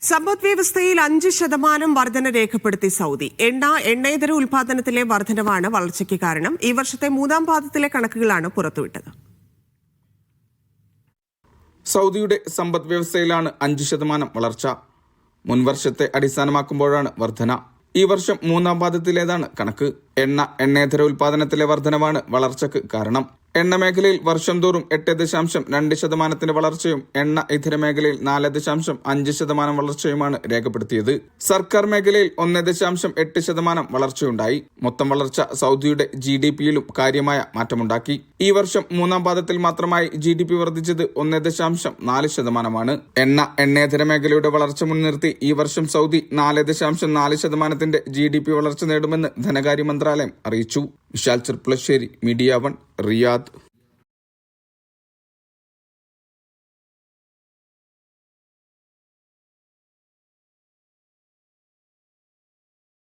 സമ്പദ് വ്യവസ്ഥയിൽ 5% വർധന രേഖപ്പെടുത്തി സൗദി. എണ്ണേതര ഉൽപാദനത്തിലെ വർധനവാണ് വളർച്ചയ്ക്ക് കാരണം. ഈ വർഷത്തെ മൂന്നാം പാദത്തിലെ കണക്കുകളാണ് പുറത്തുവിട്ടത്. സൗദിയുടെ സമ്പദ് വ്യവസ്ഥയിലാണ് 5% വളർച്ച. മുൻവർഷത്തെ അടിസ്ഥാനമാക്കുമ്പോഴാണ് വർധന. ഈ വർഷം മൂന്നാം പാദത്തിലേതാണ് കണക്ക്. എണ്ണേതര ഉൽപാദനത്തിലെ വർധനവാണ് വളർച്ചയ്ക്ക് കാരണം. എണ്ണ മേഖലയിൽ വർഷം തോറും 8.2% വളർച്ചയും എണ്ണ ഇതര മേഖലയിൽ 4.5% വളർച്ചയുമാണ് രേഖപ്പെടുത്തിയത്. സർക്കാർ മേഖലയിൽ 1.8% വളർച്ചയുണ്ടായി. മൊത്തം വളർച്ച സൗദിയുടെ GDPയിലും കാര്യമായ മാറ്റമുണ്ടാക്കി. ഈ വർഷം മൂന്നാം പാദത്തിൽ മാത്രമായി GDP വർദ്ധിച്ചത് 1.4%. എണ്ണേതര മേഖലയുടെ വളർച്ച മുൻനിർത്തി ഈ വർഷം സൗദി 4.4% GDP വളർച്ച നേടുമെന്ന് ധനകാര്യ മന്ത്രാലയം അറിയിച്ചു. Vishal Cherpulassery, media 1, Riyadh.